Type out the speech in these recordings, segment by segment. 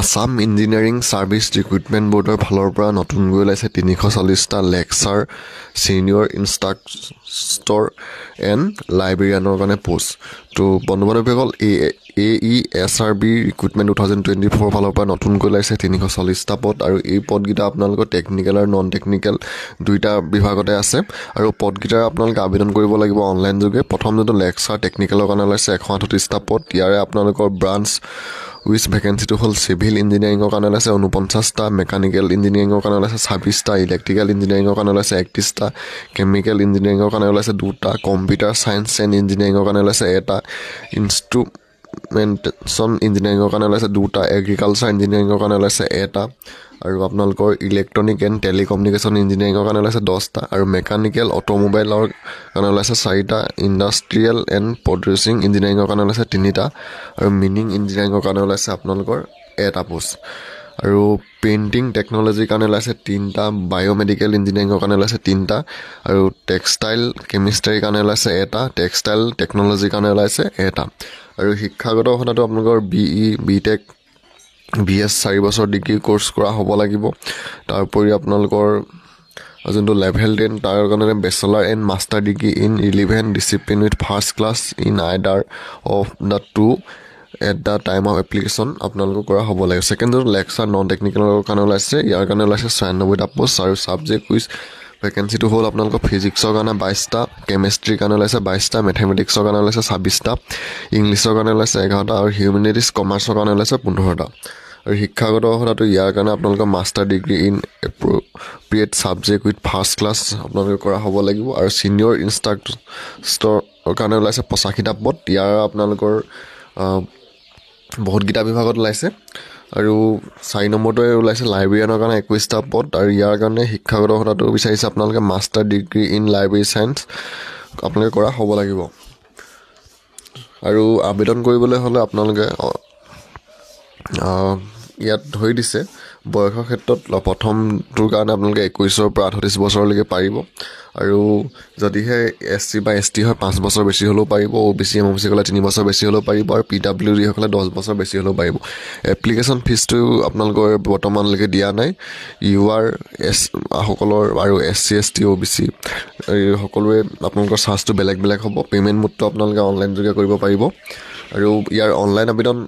Assam engineering service recruitment বৰ্ডৰ ফালৰ পৰা নতুনকৈ ওলাইছে 340টা লেকচাৰ ছিনিয়ৰ ইনষ্ট্ৰাক্টৰ এণ্ড লাইব্ৰেৰিয়ানৰ কাৰণে পোষ্ট। তো বন্ধু-বান্ধৱীসকল AESRB ৰিক্ৰুইটমেণ্ট 2024 ফালৰ পৰা নতুনকৈ ওলাইছে 340টা পদ আৰু এই পদকেইটা আপোনালোকৰ টেকনিকেল আৰু নন টেকনিকেল দুইটা বিভাগতে আছে আৰু পদকেইটাৰ আপোনালোকে আবেদন কৰিব লাগিব অনলাইন যোগে। প্ৰথম যোনটো লেকচাৰ টেকনিকেলৰ কাৰণে ওলাইছে 138টা পদ। ইয়াৰে আপোনালোকৰ ব্ৰাঞ্চ উইচ ভেকেঞ্চিটো হ'ল চিভিল ইঞ্জিনিয়াৰিঙৰ কাৰণে ওলাইছে 49টা, মেকানিকেল ইঞ্জিনিয়াৰিঙৰ কাৰণে ওলাইছে 26টা, ইলেক্ট্ৰিকেল ইঞ্জিনিয়াৰিঙৰ কাৰণে ওলাইছে 31টা, কেমিকেল ইঞ্জিনিয়াৰিঙৰ কাৰণে ওলাইছে 2টা, কম্পিউটাৰ ছায়েন্স এণ্ড ইঞ্জিনিয়াৰিঙৰ কাৰণে ওলাইছে 1টা, ইনষ্ট্ৰুমেণ্টেশ্যন ইঞ্জিনিয়াৰিঙৰ কাৰণে ওলাইছে 2টা, এগ্ৰিকালচাৰ ইঞ্জিনিয়াৰিঙৰ কাৰণে ওলাইছে 1টা আৰু আপোনালোকৰ ইলেক্ট্ৰনিক এণ্ড টেলিকমিউনিকেশ্যন ইঞ্জিনিয়াৰিঙৰ কাৰণে ওলাইছে 10টা আৰু মেকানিকেল অট'মোবাইলৰ কাৰণে ওলাইছে 4টা, ইণ্ডাষ্ট্ৰিয়েল এণ্ড প্ৰডিউচিং ইঞ্জিনিয়াৰিঙৰ কাৰণে ওলাইছে 3টা আৰু মিনিং ইঞ্জিনিয়াৰিঙৰ কাৰণে ওলাইছে আপোনালোকৰ 1টা পোষ্ট আৰু পেইণ্টিং টেকন'লজিৰ কাৰণে ওলাইছে 3টা, বায়'মেডিকেল ইঞ্জিনিয়াৰিঙৰ কাৰণে ওলাইছে 3টা আৰু টেক্সটাইল কেমিষ্ট্ৰিৰ কাৰণে ওলাইছে 1টা, টেক্সটাইল টেকন'লজিৰ কাৰণে ওলাইছে 1টা আৰু শিক্ষাগত অৰ্হতাটো আপোনালোকৰ BE, BTech, BS 4 বছৰ ডিগ্ৰী কোৰ্চ কৰা হ'ব লাগিব। তাৰোপৰি আপোনালোকৰ যোনটো লেভেল 10 তাৰ কাৰণে bachelor and master degree in relevant discipline with first class in either of the two at the time of application আপোনালোকৰ কৰা হ'ব লাগে। ছেকেণ্ড যোনটো লেকচাৰ নন টেকনিকেলৰ কাৰণে ওলাইছে, ইয়াৰ কাৰণে ওলাইছে 96টা পোষ্ট আৰু ছাবজেক্ট উইচ ভেকেঞ্চিটো হ'ল আপোনালোকৰ ফিজিক্সৰ কাৰণে 22টা, কেমেষ্ট্ৰিৰ কাৰণে ওলাইছে 22টা, মেথমেটিক্সৰ কাৰণে ওলাইছে 26টা, ইংলিছৰ কাৰণে ওলাইছে 11টা আৰু হিউমেনিটিজ কমাৰ্চৰ কাৰণে ওলাইছে 15টা আৰু শিক্ষাগত অৰ্হতাটো ইয়াৰ কাৰণে আপোনালোকৰ master degree in appropriate subject with first class আপোনালোকে কৰা হ'ব লাগিব আৰু ছিনিয়ৰ ইনষ্ট্ৰাক্টৰৰ কাৰণে ওলাইছে 85টা পদ। ইয়াৰ আপোনালোকৰ বহুতকেইটা বিভাগত ওলাইছে আৰু 4 নম্বৰটোৱে ওলাইছে লাইব্ৰেৰিয়ানৰ কাৰণে 21টা পদ আৰু ইয়াৰ কাৰণে শিক্ষাগত অৰ্হতাটো বিচাৰিছে আপোনালোকে master degree in library science আপোনালোকে কৰা হ'ব লাগিব আৰু আবেদন কৰিবলৈ হ'লে আপোনালোকে ইয়াত ধৰি দিছে বয়সৰ ক্ষেত্ৰত প্ৰথমটোৰ কাৰণে আপোনালোকে 21ৰ পৰা 38 বছৰলৈকে পাৰিব আৰু যদিহে SC বা ST হয় 5 বছৰ বেছি হ'লেও পাৰিব, OBC MOBC সকলে 3 বছৰ বেছি হ'লেও পাৰিব আৰু PWD সকলে 10 বছৰ বেছি হ'লেও পাৰিব। এপ্লিকেশ্যন ফিজটো আপোনালোকৰ বৰ্তমানলৈকে দিয়া নাই। UR সকলৰ আৰু SC ST OBC সকলোৱে আপোনালোকৰ চাৰ্জটো বেলেগ বেলেগ হ'ব। পে'মেণ্ট মোডটো আপোনালোকে অনলাইন যোগে কৰিব পাৰিব আৰু ইয়াৰ অনলাইন আবেদন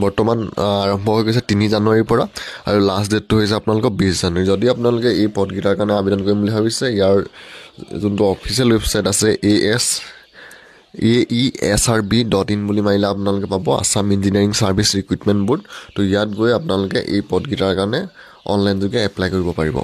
বৰ্তমান আৰম্ভ হৈ গৈছে 3 জানুৱাৰীৰ পৰা আৰু লাষ্ট ডেটটো হৈছে আপোনালোকৰ 20 জানুৱাৰী। যদি আপোনালোকে এই পদকেইটাৰ কাৰণে আবেদন কৰিম বুলি ভাবিছে, ইয়াৰ যোনটো অফিচিয়েল ৱেবছাইট আছে AESRB.in বুলি মাৰিলে আপোনালোকে পাব Assam engineering service recruitment board. তো ইয়াত গৈ আপোনালোকে এই পদকেইটাৰ কাৰণে অনলাইন যোগে এপ্লাই কৰিব পাৰিব।